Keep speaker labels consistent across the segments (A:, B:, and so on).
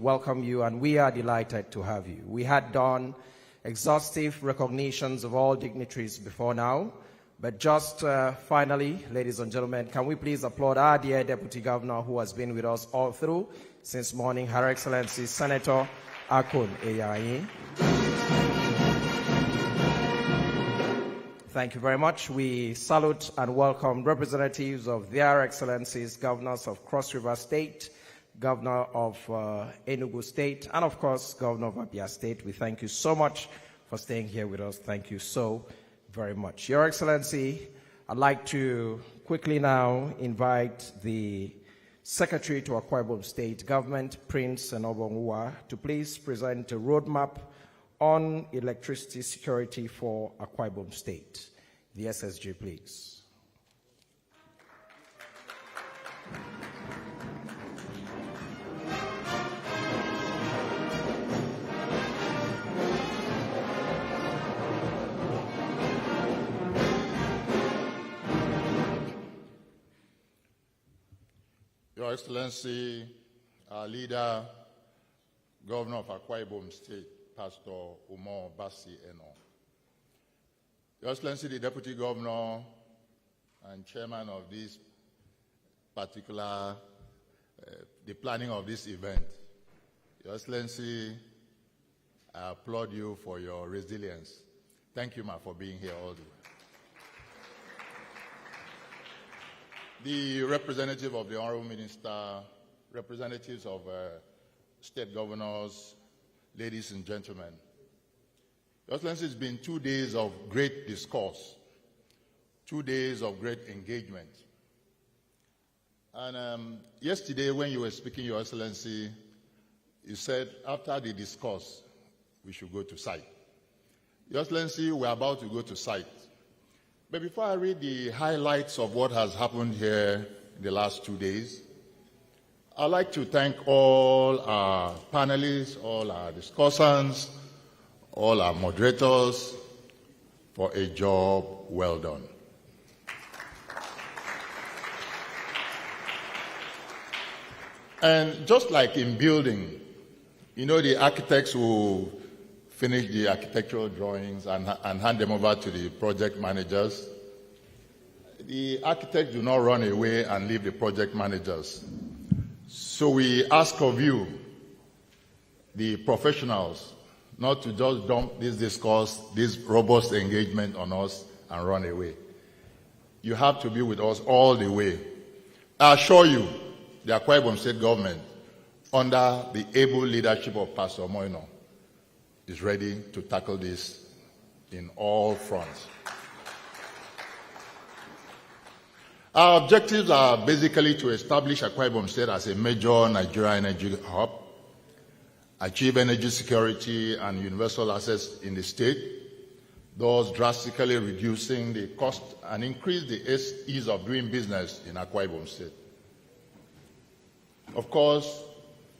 A: welcome you, and we are delighted to have you. We had done exhaustive recognitions of all dignitaries before now, but just finally, ladies and gentlemen, can we please applaud our dear Deputy Governor who has been with us all through since morning, Her Excellency Senator Akwa. Thank you very much. We salute and welcome representatives of their excellencies, governors of Cross River State, governor of Enugu State, and of course, governor of Abia State. We thank you so much for staying here with us. Thank you so very much. Your Excellency, I'd like to quickly now invite the Secretary to Akwa Ibom State Government, Prince Enobonwa, to please present a roadmap on electricity security for Akwa Ibom State. The SSG, please.
B: Your Excellency, our leader, Governor of Akwa Ibom State, Pastor Umar Bassi Eno. Your Excellency, the Deputy Governor and Chairman of this particular, the planning of this event. Your Excellency, I applaud you for your resilience. Thank you, ma, for being here all the way. The representative of the Honorable Minister, representatives of state governors, ladies and gentlemen. Your Excellency, it's been 2 days of great discourse, 2 days of great engagement. And yesterday when you were speaking, Your Excellency, you said after the discourse, we should go to site. Your Excellency, we're about to go to site. But before I read the highlights of what has happened here in the last 2 days, I'd like to thank all our panelists, all our discussants, all our moderators for a job well done. And just like in building, you know, the architects will finish the architectural drawings and hand them over to the project managers. The architects do not run away and leave the project managers. So we ask of you, the professionals, not to just dump this discourse, this robust engagement on us and run away. You have to be with us all the way. I assure you, the Akwa Ibom State government, under the able leadership of Pastor Moino, is ready to tackle this in all fronts. Our objectives are basically to establish Akwa Ibom State as a major Nigerian energy hub, achieve energy security and universal access in the state, thus drastically reducing the cost and increase the ease of doing business in Akwa Ibom State. Of course,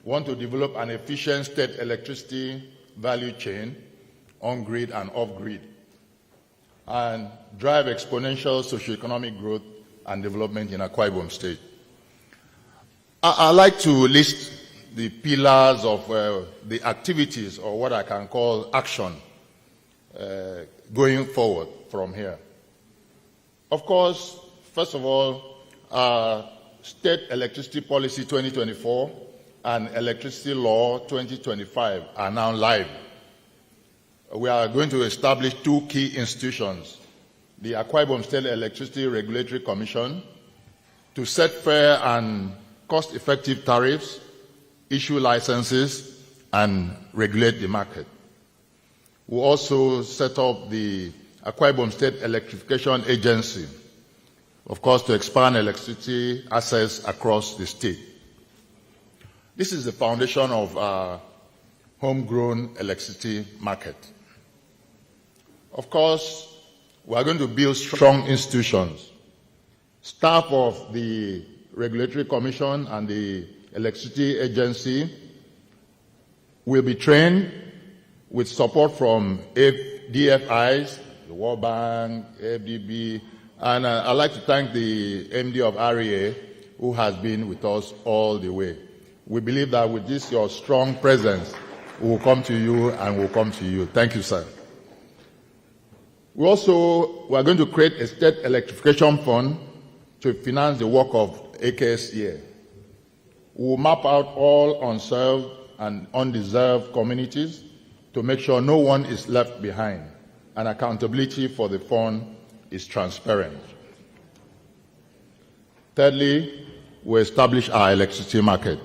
B: we want to develop an efficient state electricity value chain, on-grid and off-grid, and drive exponential socioeconomic growth and development in Akwa Ibom State. I'd like to list the pillars of the activities, or what I can call action, going forward from here. Of course, first of all, State Electricity Policy 2024 and Electricity Law 2025 are now live. We are going to establish 2 key institutions, the Akwa Ibom State Electricity Regulatory Commission, to set fair and cost-effective tariffs, issue licenses, and regulate the market. We'll also set up the Akwa Ibom State Electrification Agency, of course, to expand electricity access across the state. This is the foundation of our homegrown electricity market. Of course, we are going to build strong institutions. Staff of the Regulatory Commission and the Electricity Agency will be trained with support from DFIs, the World Bank, FDB, and I'd like to thank the MD of REA, who has been with us all the way. We believe that with this, your strong presence, we will come to you and will come to you. Thank you, sir. We are going to create a state electrification fund to finance the work of AKSEA. We will map out all unserved and undeserved communities to make sure no one is left behind, and accountability for the fund is transparent. Thirdly, we establish our electricity market.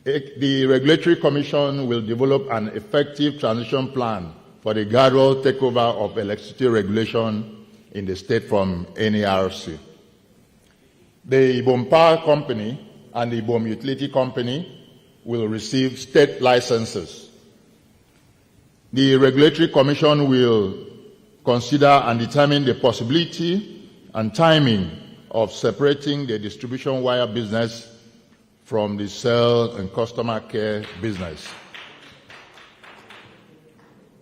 B: The Regulatory Commission will develop an effective transition plan for the gradual takeover of electricity regulation in the state from NERC. The Ibom Power Company and the Ibom Utility Company will receive state licenses. The Regulatory Commission will consider and determine the possibility and timing of separating the distribution wire business from the sale and customer care business.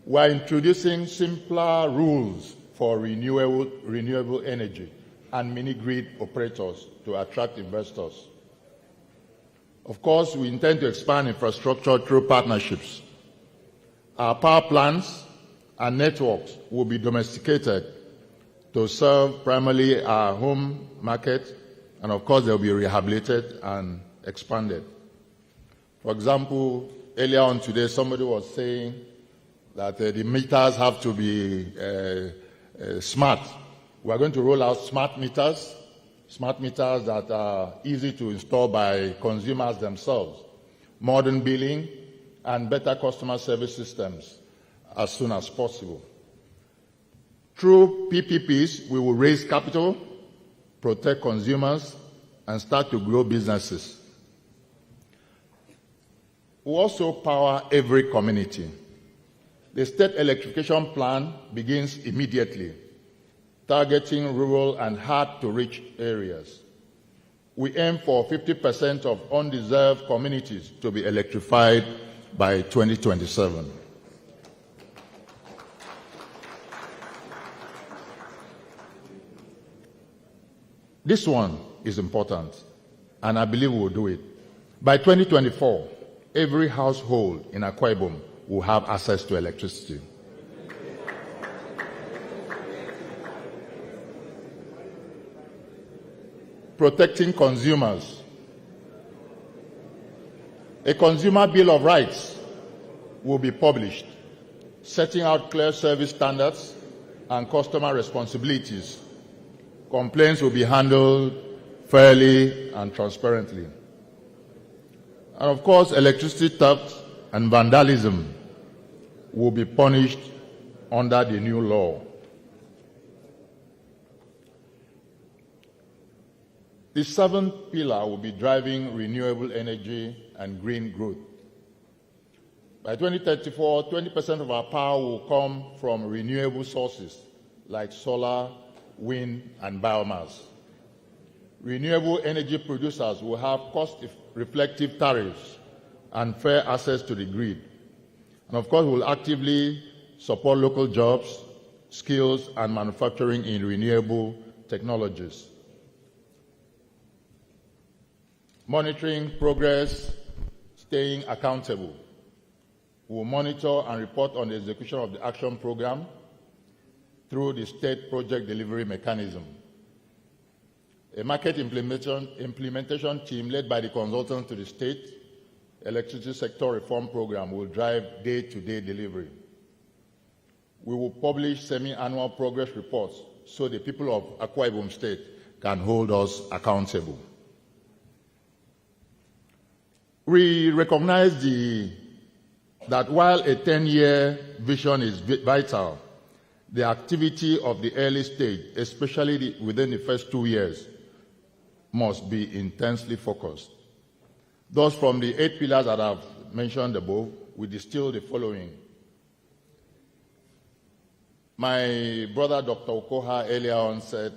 B: We are introducing simpler rules for renewable energy and mini-grid operators to attract investors. Of course, we intend to expand infrastructure through partnerships. Our power plants and networks will be domesticated to serve primarily our home market, and of course, they'll be rehabilitated and expanded. For example, earlier on today, somebody was saying that the meters have to be smart. We are going to roll out smart meters that are easy to install by consumers themselves, modern billing, and better customer service systems as soon as possible. Through PPPs, we will raise capital, protect consumers, and start to grow businesses. We also power every community. The state electrification plan begins immediately, targeting rural and hard-to-reach areas. We aim for 50% of undeserved communities to be electrified by 2027. This one is important, and I believe we will do it. By 2024, every household in Akwa Ibom will have access to electricity. Protecting consumers. A consumer bill of rights will be published, setting out clear service standards and customer responsibilities. Complaints will be handled fairly and transparently. And of course, electricity theft and vandalism will be punished under the new law. The seventh pillar will be driving renewable energy and green growth. By 2034, 20% of our power will come from renewable sources like solar, wind, and biomass. Renewable energy producers will have cost-reflective tariffs and fair access to the grid. And of course, we'll actively support local jobs, skills, and manufacturing in renewable technologies. Monitoring progress, staying accountable. We will monitor and report on the execution of the action program through the state project delivery mechanism. A market implementation team led by the consultant to the state electricity sector reform program will drive day-to-day delivery. We will publish semi-annual progress reports so the people of Akwa Ibom State can hold us accountable. We recognize that while a 10-year vision is vital, the activity of the early stage, especially within the first 2 years, must be intensely focused. Thus, from the 8 pillars that I've mentioned above, we distill the following. My brother, Dr. Okoha, earlier on said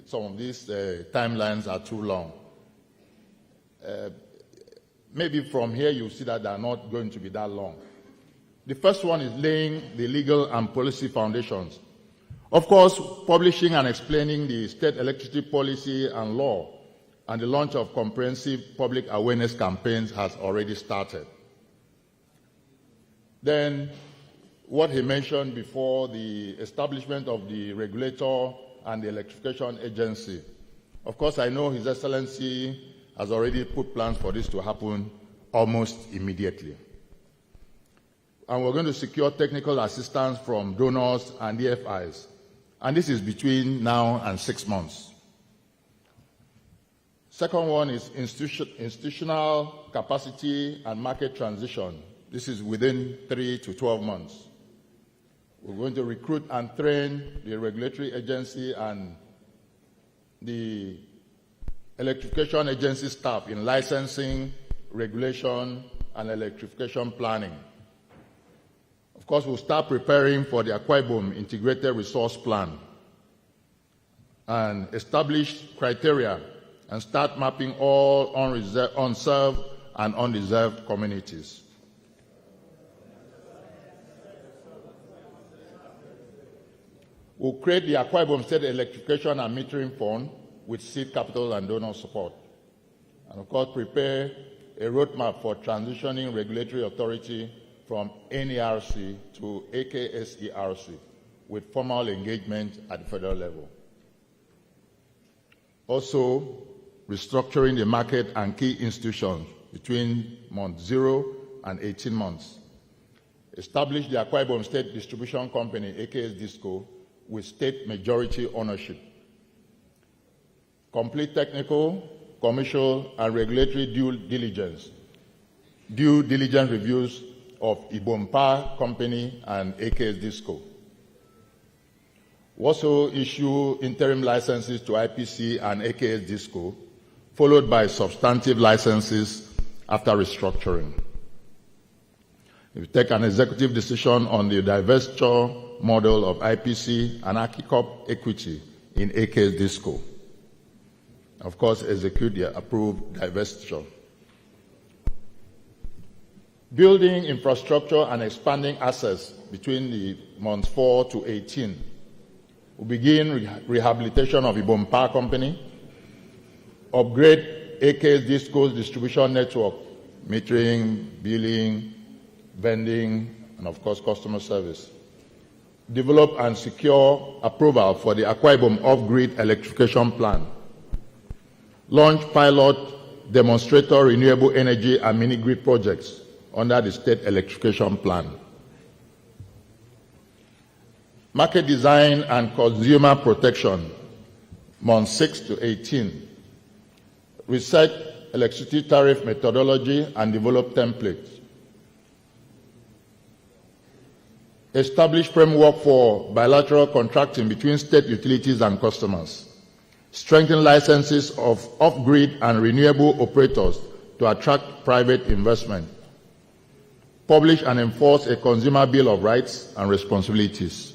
B: some of these timelines are too long. Maybe from here you'll see that they are not going to be that long. The first one is laying the legal and policy foundations. Of course, publishing and explaining the state electricity policy and law and the launch of comprehensive public awareness campaigns has already started. Then, what he mentioned before, the establishment of the regulator and the electrification agency. Of course, I know His Excellency has already put plans for this to happen almost immediately. And we're going to secure technical assistance from donors and DFIs. And this is between now and 6 months. Second one is institutional capacity and market transition. This is within 3 to 12 months. We're going to recruit and train the regulatory agency and the electrification agency staff in licensing, regulation, and electrification planning. Of course, we'll start preparing for the Akwa Ibom Integrated Resource Plan and establish criteria and start mapping all unserved and undeserved communities. We'll create the Akwa Ibom State Electrification and Metering Fund with seed capital and donor support. And of course, prepare a roadmap for transitioning regulatory authority from NERC to AKSERC with formal engagement at the federal level. Also, restructuring the market and key institutions between month 0 and 18 months. Establish the Akwa Ibom State Distribution Company, AKS Disco, with state majority ownership. Complete technical, commercial, and regulatory due diligence reviews of Ibom Power Company and AKS Disco. Also issue interim licenses to IPC and AKS Disco, followed by substantive licenses after restructuring. We take an executive decision on the divestiture model of IPC and Akikop equity in AKS Disco. Of course, execute the approved divestiture. Building infrastructure and expanding assets between the months 4 to 18. We begin rehabilitation of Ibom Power Company, upgrade AKS Disco's distribution network, metering, billing, vending, and of course, customer service. Develop and secure approval for the Akwa Ibom off-grid electrification plan. Launch pilot demonstrator renewable energy and mini-grid projects under the state electrification plan. Market design and consumer protection, months 6 to 18. Research electricity tariff methodology and develop templates. Establish framework for bilateral contracting between state utilities and customers. Strengthen licenses of off-grid and renewable operators to attract private investment. Publish and enforce a consumer bill of rights and responsibilities.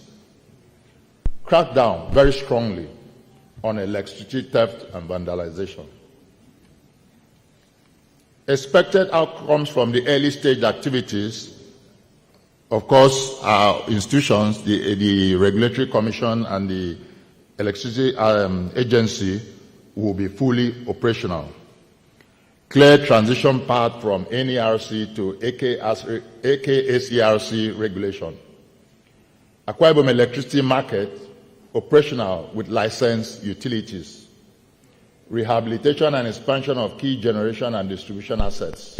B: Crack down very strongly on electricity theft and vandalization. Expected outcomes from the early stage activities. Of course, our institutions, the Regulatory Commission and the Electricity Agency will be fully operational. Clear transition path from NERC to AKSERC regulation. Akwa Ibom electricity market operational with licensed utilities. Rehabilitation and expansion of key generation and distribution assets.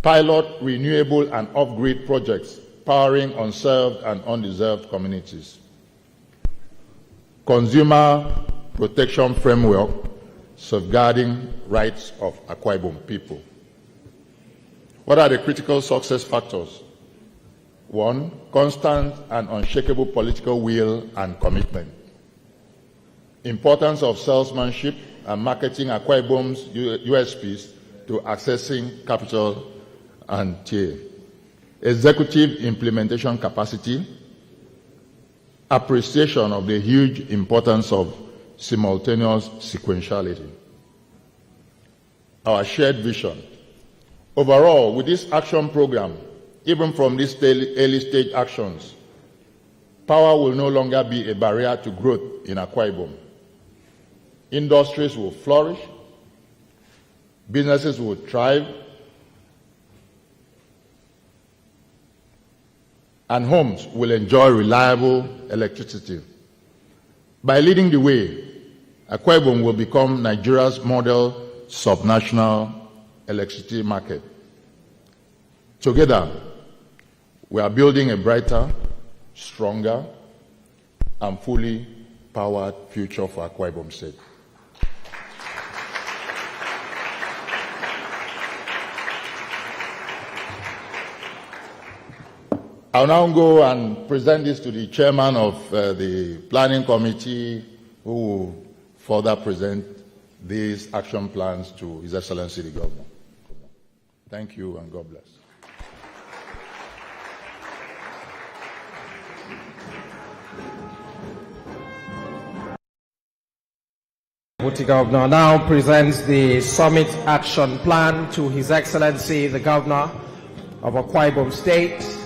B: Pilot renewable and off-grid projects powering unserved and undeserved communities. Consumer protection framework safeguarding rights of Akwa Ibom people. What are the critical success factors? 1, constant and unshakable political will and commitment. Importance of salesmanship and marketing Akwa Ibom's USPs to accessing capital and TA. Executive implementation capacity. Appreciation of the huge importance of simultaneous sequentiality. Our shared vision. Overall, with this action program, even from these early stage actions, power will no longer be a barrier to growth in Akwa Ibom. industries will flourish, businesses will thrive, and homes will enjoy reliable electricity. By leading the way, Akwa Ibom will become Nigeria's model subnational electricity market. Together, we are building a brighter, stronger, and fully powered future for Akwa Ibom State. I'll now go and present this to the chairman of the planning committee, who will further present these action plans to His Excellency the Governor. Thank you and God bless.
A: Deputy Governor now presents the Summit Action Plan to His Excellency the Governor of Akwa Ibom State.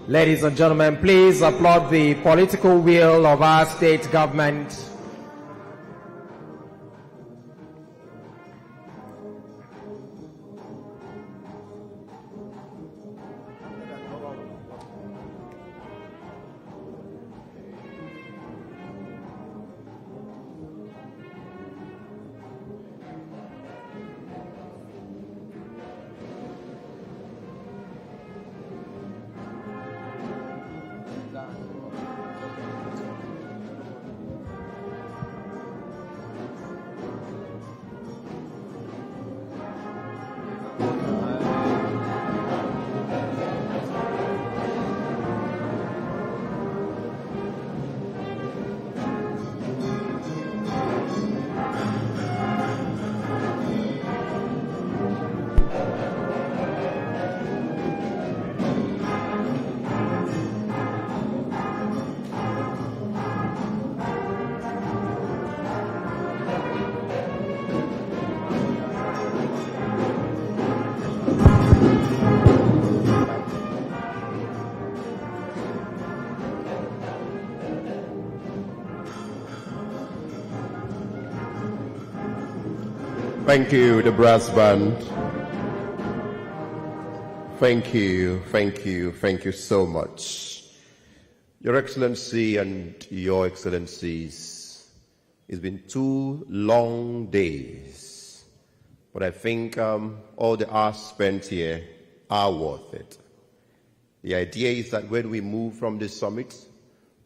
A: Ladies and gentlemen, please applaud the political will of our state government.
C: Thank you, the brass band. Thank you so much. Your Excellency and Your Excellencies, it's been 2 long days, but I think all the hours spent here are worth it. The idea is that when we move from this summit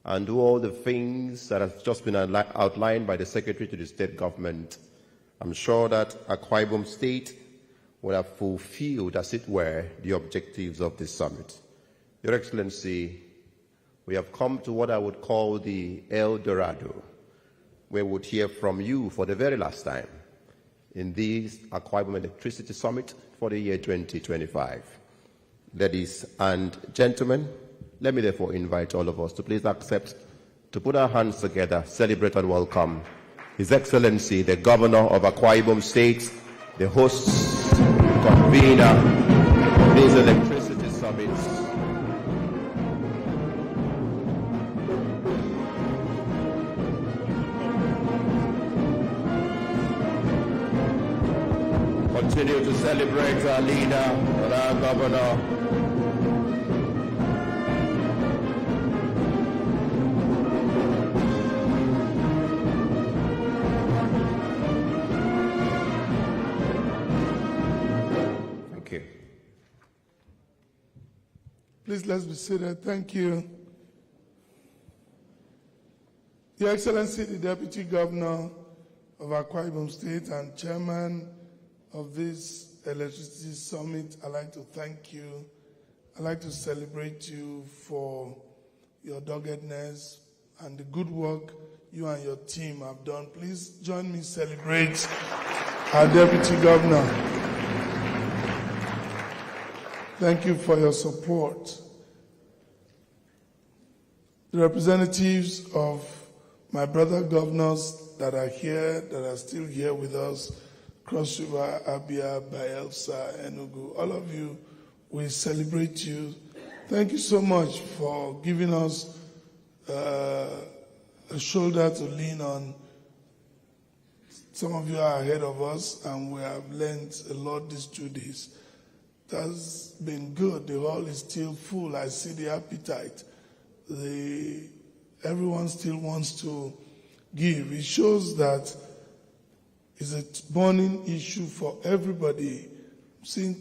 C: and do all the things that have just been outlined by the Secretary to the State Government, I'm sure that Akwa Ibom State will have fulfilled, as it were, the objectives of this summit. Your Excellency, we have come to what I would call the El Dorado, where we would hear from you for the very last time in this Akwa Ibom Electricity Summit for the year 2025. Ladies and gentlemen, let me therefore invite all of us to please accept to put our hands together, celebrate and welcome His Excellency, the Governor of Akwa Ibom State, the host, convener of these electricity summits. Continue to celebrate our leader and our Governor.
D: Please, let's be seated. Thank you. Your Excellency, the Deputy Governor of Akwa Ibom State and Chairman of this Electricity Summit, I'd like to thank you. I'd like to celebrate you for your doggedness and the good work you and your team have done. Please join me celebrate our Deputy Governor. Thank you for your support. The representatives of my brother governors that are here, that are still here with us, Cross River, Abia, Bayelsa, Enugu, all of you, we celebrate you. Thank you so much for giving us a shoulder to lean on Some of you are ahead of us, and we have learned a lot these 2 days. That's been good. The hall is still full. I see the appetite. Everyone still wants to give. It shows that it's a burning issue for everybody. Seeing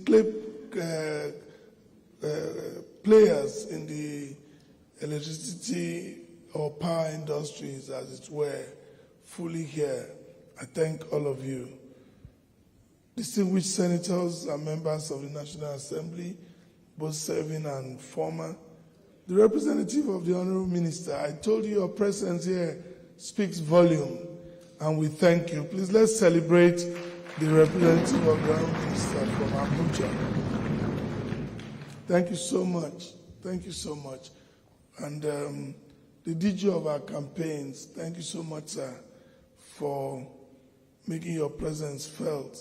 D: players in the electricity or power industries, as it were, fully here. I thank all of you. Distinguished senators and members of the National Assembly, both serving and former. The representative of the Honorable Minister, I told you your presence here speaks volume, and we thank you. Please let's celebrate the representative of the Honorable Minister from Abuja. Thank you so much. Thank you so much. And the DG of our campaigns, thank you so much, sir, for making your presence felt.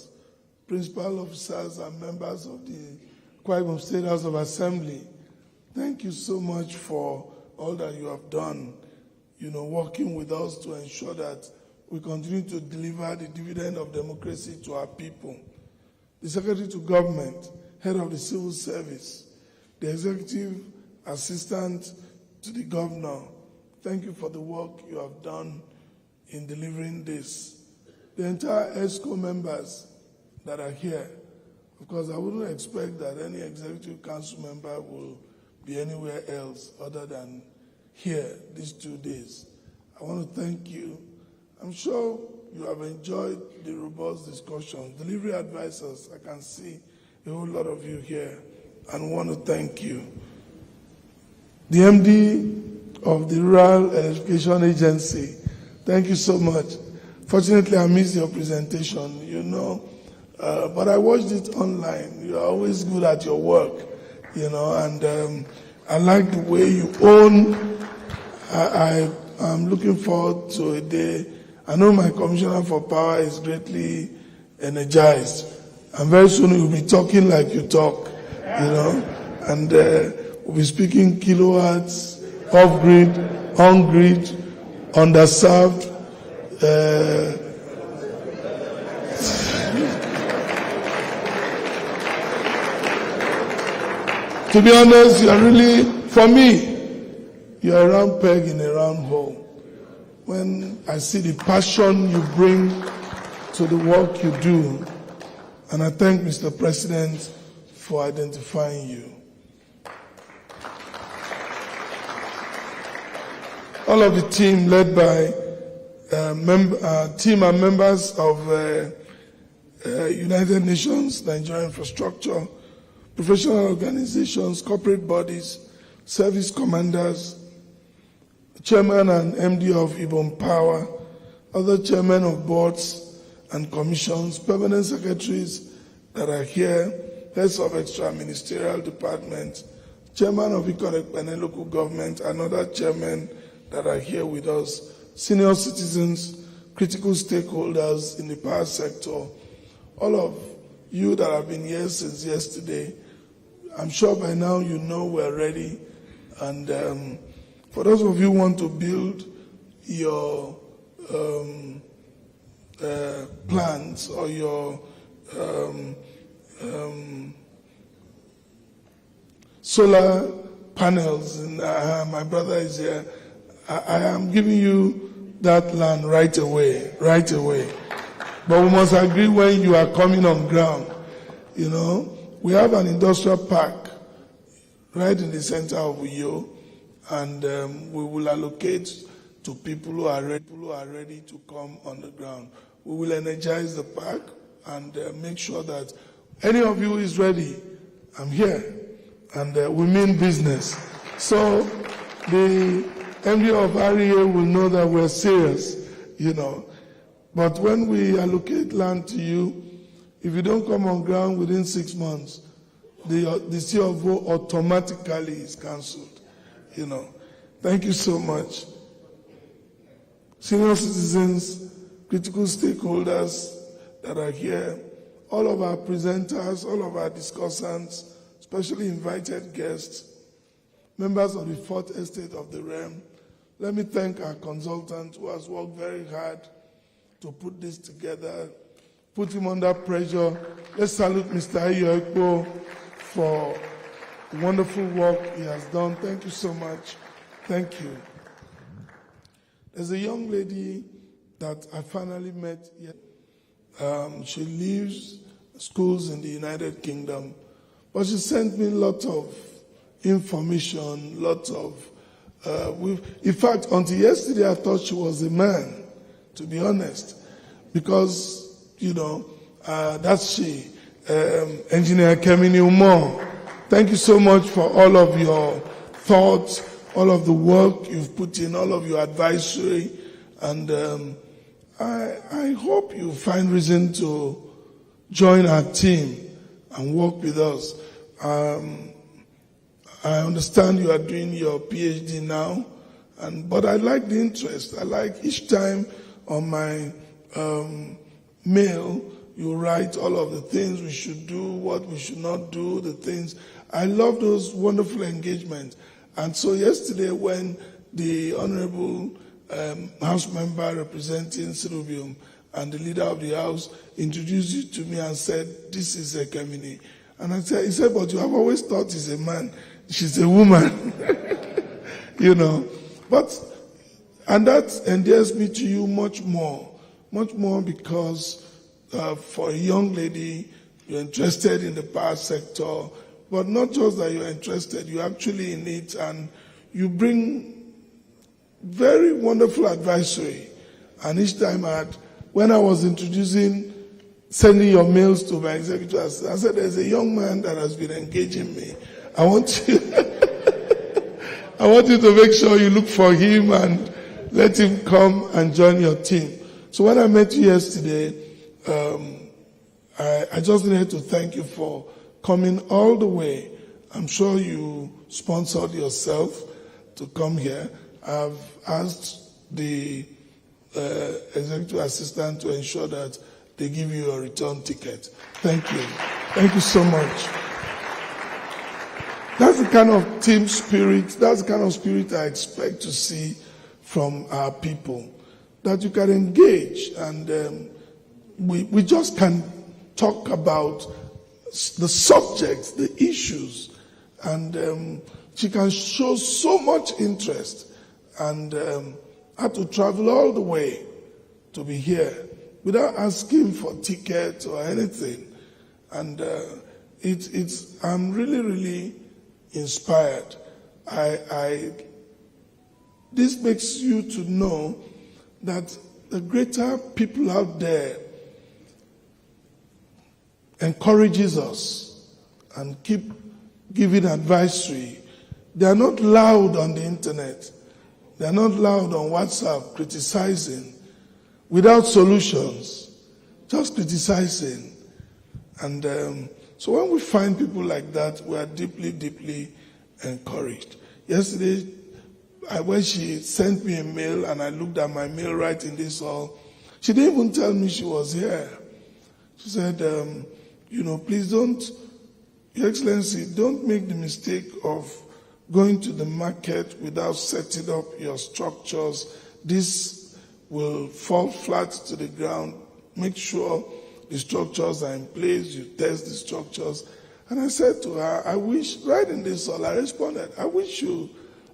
D: Principal officers and members of the Akwa Ibom State House of Assembly, thank you so much for all that you have done, working with us to ensure that we continue to deliver the dividend of democracy to our people. The Secretary to Government, Head of the Civil Service, the Executive Assistant to the Governor, thank you for the work you have done in delivering this. The entire ESCO members that are here, of course, I wouldn't expect that any Executive Council member will be anywhere else other than here these 2 days. I want to thank you. I'm sure you have enjoyed the robust discussion. Delivery advisors, I can see a whole lot of you here, and want to thank you. The MD of the Rural Electrification Agency, thank you so much. Fortunately, I missed your presentation, but I watched it online. You're always good at your work, and I like the way you own. I'm looking forward to a day. I know my Commissioner for Power is greatly energized, and very soon you'll be talking like you talk, and we'll be speaking kilowatts, off-grid, on-grid, underserved. To be honest, for me, you're a round peg in a round hole. When I see the passion you bring to the work you do, and I thank Mr. President for identifying you. All of the team led by team and members of United Nations, Nigeria Infrastructure, professional organizations, corporate bodies, service commanders, chairman and MD of Ibom Power, other chairmen of boards and commissions, permanent secretaries that are here, heads of extra-ministerial departments, chairman of Ikot local government, and other chairmen that are here with us, senior citizens, critical stakeholders in the power sector, all of you that have been here since yesterday. I'm sure by now you know we're ready. And for those of you who want to build your plans or your solar panels, and my brother is here, I am giving you that land right away. But we must agree when you are coming on ground. We have an industrial park right in the center of Uyo, and we will allocate to people who are ready to come on the ground. We will energize the park and make sure that any of you who is ready, I'm here, and we mean business. So the MD of REA will know that we're serious, But when we allocate land to you, if you don't come on ground within 6 months, the CFO automatically is cancelled, Thank you so much. Senior citizens, critical stakeholders that are here, all of our presenters, all of our discussants, especially invited guests, members of the Fourth Estate of the Realm. Let me thank our consultant who has worked very hard to put this together, put him under pressure. Let's salute Mr. Akwa for the wonderful work he has done. Thank you so much. Thank you. There's a young lady that I finally met yet. She leaves schools in the United Kingdom, but she sent me a lot of information, in fact, until yesterday I thought she was a man, to be honest, because, that's she, Engineer Kemini Umo. Thank you so much for all of your thoughts, all of the work you've put in, all of your advisory, and I hope you find reason to join our team and work with us. I understand you are doing your PhD now, but I like the interest. I like each time on my mail, you write all of the things we should do, what we should not do, the things. I love those wonderful engagements. And so yesterday when the Honorable House Member representing Sirubium and the Leader of the House introduced you to me and said, this is a Kemini. And he said, but you have always thought he's a man. She's a woman. And that endears me to you much more because for a young lady, you're interested in the power sector, but not just that you're interested, you're actually in it, and you bring very wonderful advisory. And each time when I was sending your mails to my executive assistant, I said, there's a young man that has been engaging me. I want you to make sure you look for him and let him come and join your team. So when I met you yesterday, I just needed to thank you for coming all the way. I'm sure you sponsored yourself to come here. I've asked the executive assistant to ensure that they give you a return ticket. Thank you. Thank you so much. That's the kind of team spirit, that's the kind of spirit I expect to see from our people. That you can engage and we just can talk about the subjects, the issues, and she can show so much interest and had to travel all the way to be here without asking for tickets or anything. And I'm really, really inspired. This makes you to know that the greater people out there encourages us and keep giving advisory. They are not loud on the internet. They are not loud on WhatsApp criticizing without solutions, just criticizing. And so when we find people like that, we are deeply, deeply encouraged. Yesterday, when she sent me a mail and I looked at my mail right in this hall, she didn't even tell me she was here. She said, please don't, Your Excellency, don't make the mistake of going to the market without setting up your structures. This will fall flat to the ground. Make sure the structures are in place, you test the structures. And I said to her, I wish, right in this hall, I responded, I wish you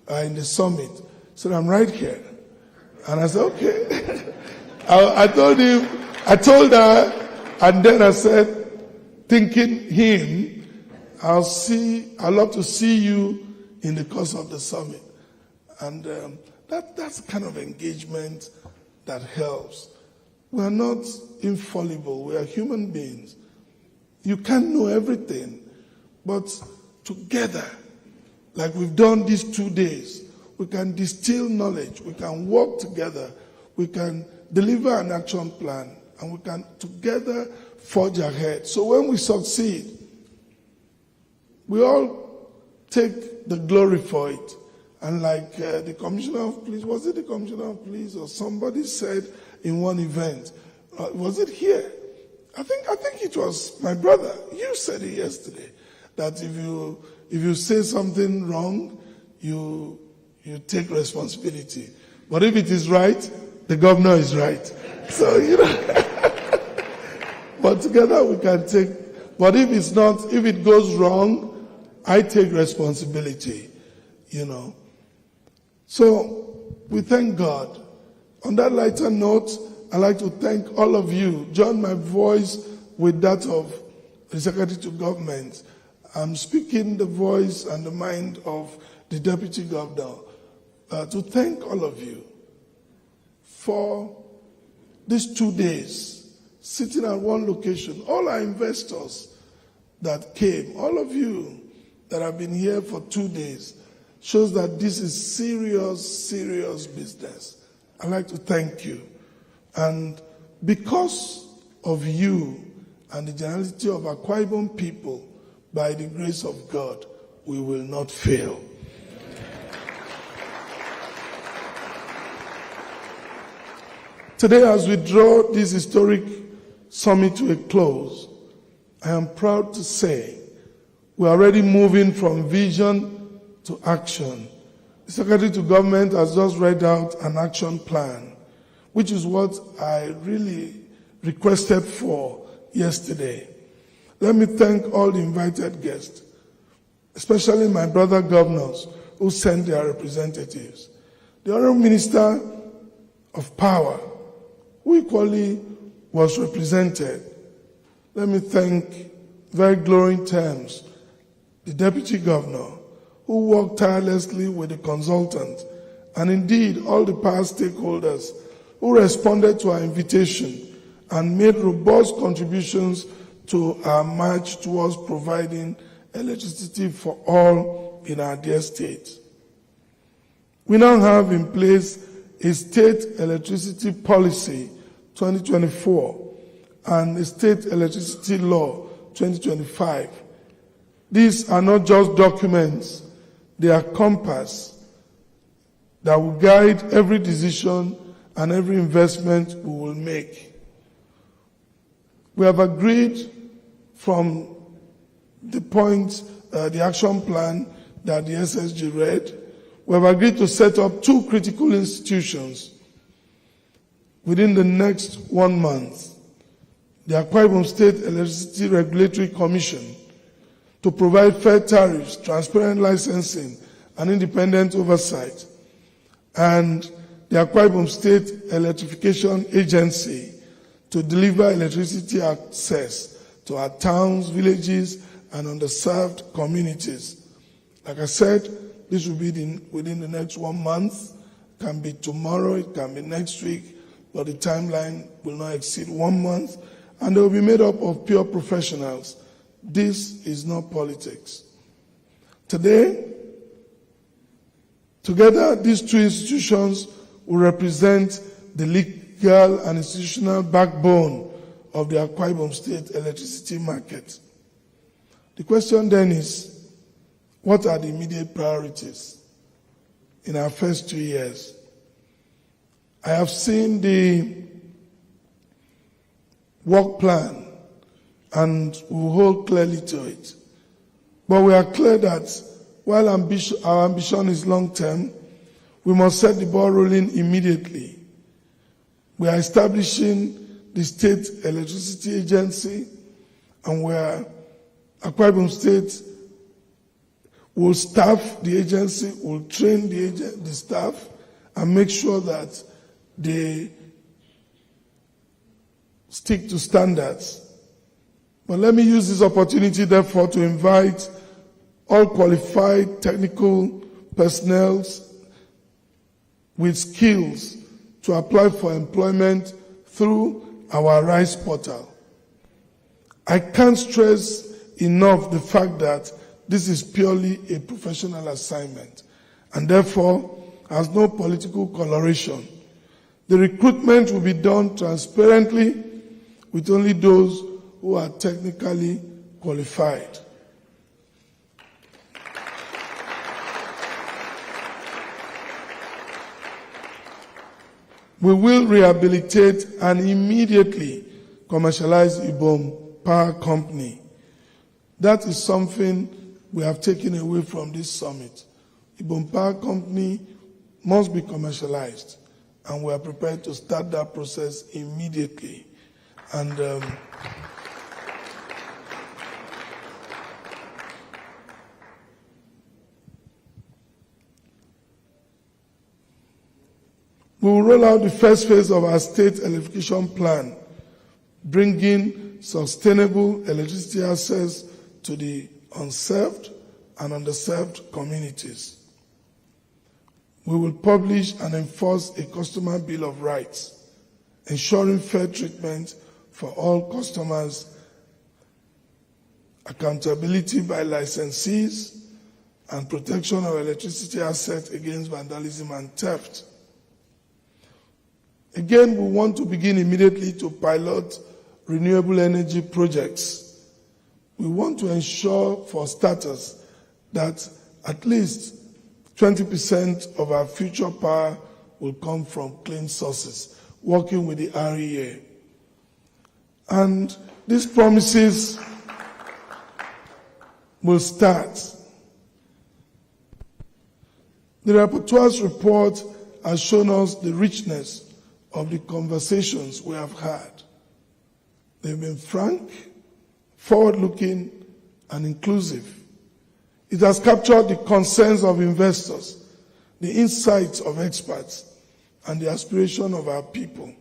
D: are in the summit. She said, I'm right here. And I said, okay. I told her, and then I said, thinking him, I'd love to see you in the course of the summit. And that's the kind of engagement that helps. We are not infallible. We are human beings. You can't know everything. But together, like we've done these 2 days, we can distill knowledge. We can work together. We can deliver an action plan. And we can together forge ahead. So when we succeed, we all take the glory for it. And like the Commissioner of Police, was it the Commissioner of Police or somebody said in one event, was it here? I think it was my brother. You said it yesterday, that if you say something wrong, you take responsibility. But if it is right, the governor is right. So, but together we can take, but if it goes wrong, I take responsibility, So we thank God. On that lighter note, I'd like to thank all of you. Join my voice with that of the Secretary to Government. I'm speaking the voice and the mind of the Deputy Governor to thank all of you for these 2 days sitting at one location. All our investors that came, all of you that have been here for 2 days, shows that this is serious, serious business. I'd like to thank you. And because of you and the generosity of Akwa Ibom people, by the grace of God, we will not fail. Today, as we draw this historic summit to a close, I am proud to say we are already moving from vision to action. The Secretary to Government has just read out an action plan, which is what I really requested for yesterday. Let me thank all the invited guests, especially my brother governors who sent their representatives. The Honorable Minister of Power, who equally was represented. Let me thank, very glowing terms, the Deputy Governor, who worked tirelessly with the consultant, and indeed all the power stakeholders who responded to our invitation and made robust contributions to our march towards providing electricity for all in our dear state. We now have in place a state electricity policy 2024 and a state electricity law 2025. These are not just documents, they are compass that will guide every decision and every investment we will make. We have agreed from the point, the action plan that the SSG read, we have agreed to set up 2 critical institutions within the next 1 month. The Akwa Ibom State Electricity Regulatory Commission to provide fair tariffs, transparent licensing, and independent oversight, and the Akwa Ibom State Electrification Agency to deliver electricity access to our towns, villages, and underserved communities. Like I said, this will be within the next 1 month. It can be tomorrow, it can be next week, but the timeline will not exceed 1 month, and they will be made up of pure professionals. This is not politics. Today, together, these 2 institutions will represent the legal and institutional backbone of the Akwa Ibom State electricity market. The question then is, what are the immediate priorities in our first 2 years? I have seen the work plan and we will hold clearly to it. But we are clear that while our ambition is long-term, we must set the ball rolling immediately. We are establishing the State Electricity Agency, and where Akwa Ibom State will staff the agency, will train the staff, and make sure that they stick to standards. But let me use this opportunity, therefore, to invite all qualified technical personnel with skills to apply for employment through our RISE portal. I can't stress enough the fact that this is purely a professional assignment and therefore has no political coloration. The recruitment will be done transparently with only those who are technically qualified. We will rehabilitate and immediately commercialize Ibom Power Company. That is something we have taken away from this summit. Ibom Power Company must be commercialized, and we are prepared to start that process immediately. And we will roll out the first phase of our state electrification plan, bringing sustainable electricity access to the unserved and underserved communities. We will publish and enforce a customer bill of rights, ensuring fair treatment for all customers, accountability by licensees, and protection of electricity assets against vandalism and theft. Again, we want to begin immediately to pilot renewable energy projects. We want to ensure, for starters, that at least 20% of our future power will come from clean sources, working with the REA. And these promises will start. The rapporteur's report has shown us the richness of the conversations we have had. They've been frank, forward-looking, and inclusive. It has captured the concerns of investors, the insights of experts, and the aspiration of our people.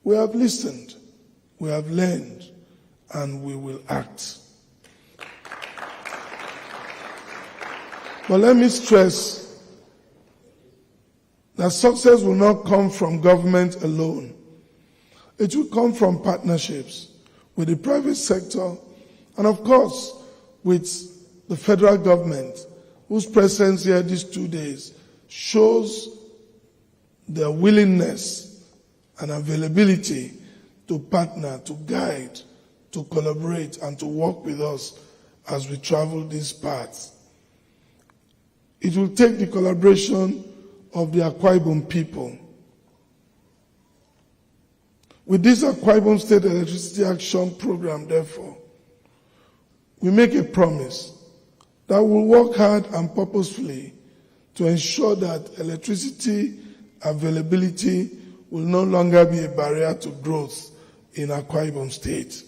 D: We have listened, we have learned, and we will act. But let me stress that success will not come from government alone. It will come from partnerships with the private sector and, of course, with the federal government, whose presence here these 2 days shows their willingness and availability to partner, to guide, to collaborate, and to work with us as we travel these paths. It will take the collaboration of the Akwa Ibom people. With this Akwa Ibom State Electricity Action Program, therefore, we make a promise that we'll work hard and purposefully to ensure that electricity availability will no longer be a barrier to growth in Akwa Ibom State.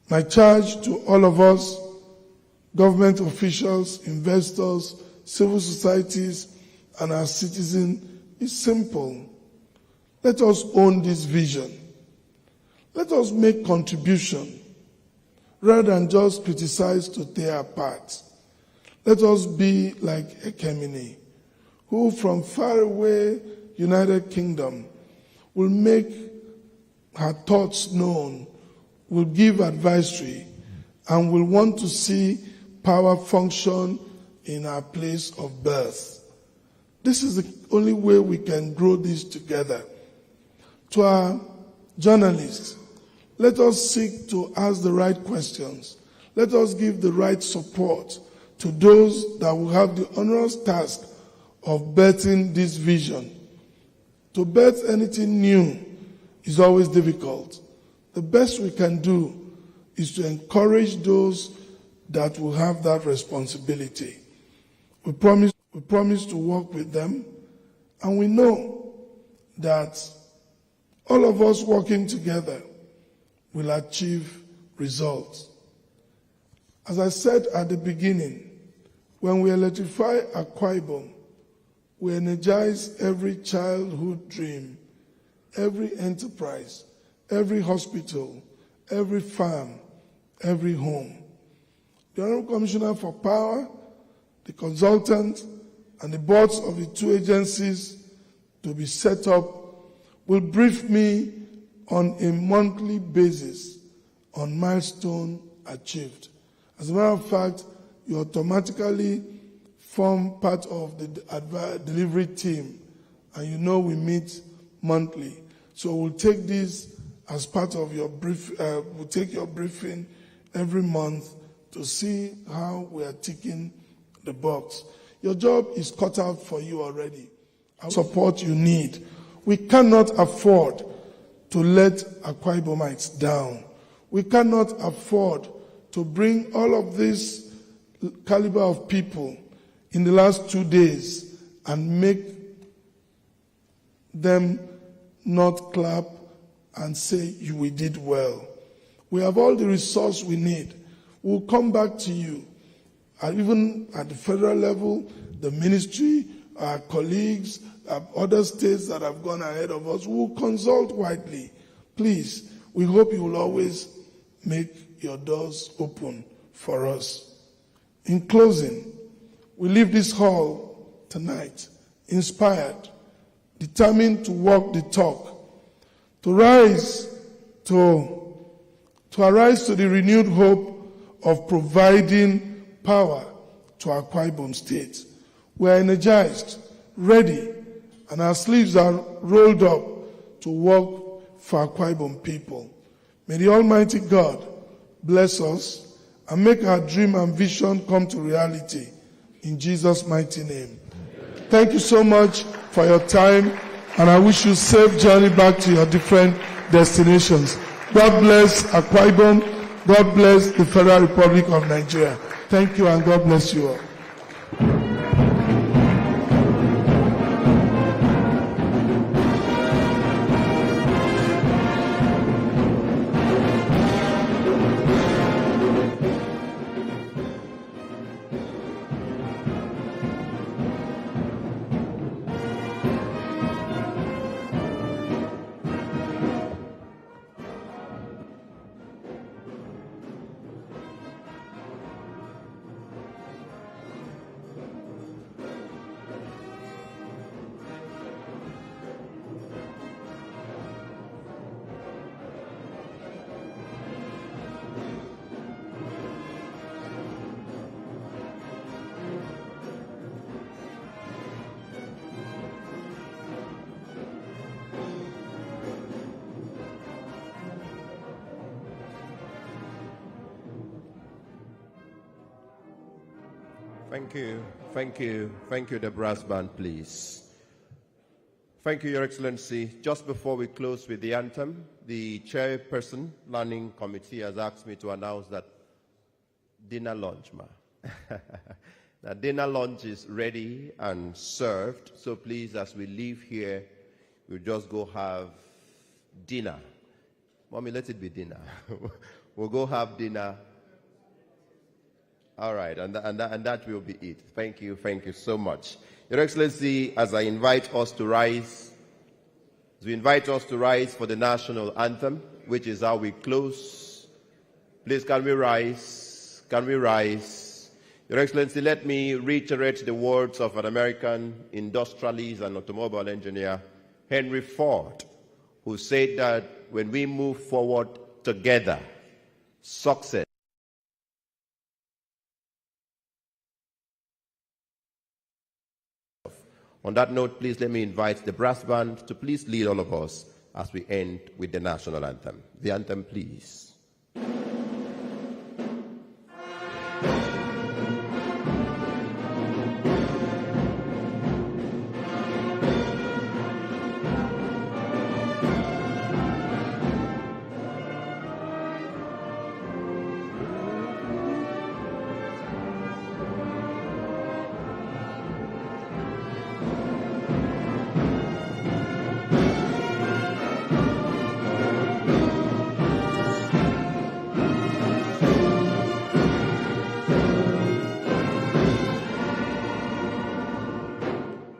D: My charge to all of us, government officials, investors, civil societies, and our citizens is simple. Let us own this vision. Let us make contribution rather than just criticize to tear apart. Let us be like Ekemini, who from far away United Kingdom will make her thoughts known, will give advisory, and will want to see power function in our place of birth. This is the only way we can grow this together. To our journalists, let us seek to ask the right questions. Let us give the right support to those that will have the onerous task of birthing this vision. To birth anything new is always difficult. The best we can do is to encourage those that will have that responsibility. We promise to work with them, and we know that all of us working together will achieve results. As I said at the beginning, when we electrify Akwa Ibom, we energize every childhood dream, every enterprise, every hospital, every farm, every home. The Honorable Commissioner for Power, the consultant, and the boards of the two agencies to be set up will brief me on a monthly basis on milestone achieved. As a matter of fact, you automatically form part of the delivery team, and you know we meet monthly. So we'll take this as part of your brief. We'll take your briefing every month to see how we are ticking the box. Your job is cut out for you already. Our support you need. We cannot afford to let Akwa Ibomites down. We cannot afford to bring all of this caliber of people in the last 2 days and make them not clap and say, we did well. We have all the resource we need. We'll come back to you. And even at the federal level, the ministry, our colleagues, other states that have gone ahead of us, will consult widely. Please, we hope you will always make your doors open for us. In closing, we leave this hall tonight inspired, determined to walk the talk, to arise to the renewed hope of providing power to our Akwa Ibom State. We are energized, ready, and our sleeves are rolled up to work for Akwa Ibom people. May the Almighty God bless us and make our dream and vision come to reality. In Jesus' mighty name. Thank you so much for your time, and I wish you safe journey back to your different destinations. God bless Akwa Ibom. God bless the Federal Republic of Nigeria. Thank you, and God bless you all.
C: Thank you, the brass band, please. Thank you, Your Excellency. Just before we close with the anthem, the chairperson, Planning Committee, has asked me to announce that dinner lunch, Now, dinner lunch is ready and served, so please, as we leave here, we'll just go have dinner. Mommy, let it be dinner. We'll go have dinner. All right, and that will be it. Thank you so much. Your Excellency, as I invite us to rise, for the national anthem, which is how we close. Please, can we rise? Can we rise? Your Excellency, let me reiterate the words of an American industrialist and automobile engineer, Henry Ford, who said that when we move forward together, success. On that note, please let me invite the brass band to please lead all of us as we end with the national anthem. The anthem, please.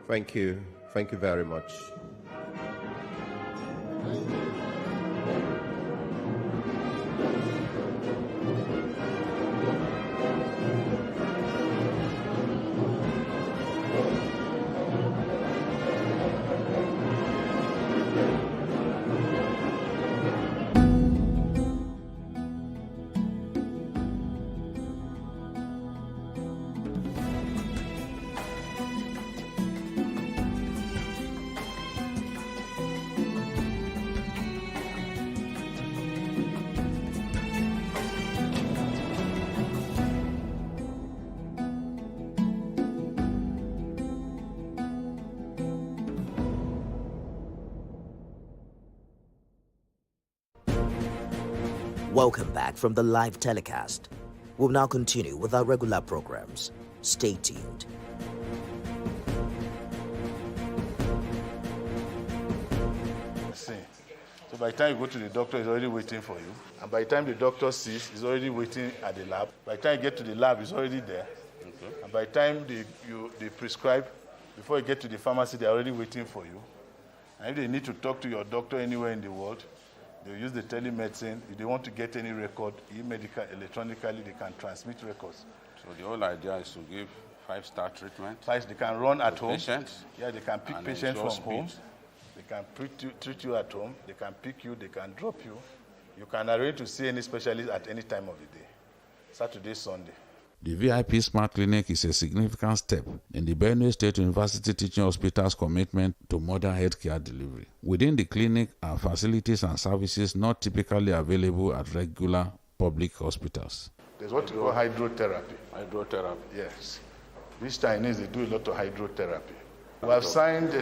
C: Thank you. Thank you very much.
E: Welcome back from the live telecast. We'll now continue with our regular programs. Stay tuned.
F: by the time you go to the doctor, he's already waiting for you. And by the time the doctor sees, he's already waiting at the lab. By the time you get to the lab, he's already there. Okay. And by the time they prescribe, before you get to the pharmacy, they're already waiting for you. And if they need to talk to your doctor anywhere in the world, they'll use the telemedicine. If they want to get any record, electronically, they can transmit records.
G: So the whole idea is to give 5-star treatment.
F: They can run at home.
G: Patients.
F: Yeah, they can pick patients from home. They can treat you at home. They can pick you. They can drop you. You can arrange to see any specialist at any time of the day, Saturday, Sunday.
H: The VIP Smart Clinic is a significant step in the Benue State University Teaching Hospital's commitment to modern healthcare delivery. Within the clinic are facilities and services not typically available at regular public hospitals.
F: There's what you call hydrotherapy.
G: Hydrotherapy.
F: Yes. These Chinese, they do a lot of hydrotherapy. We have signed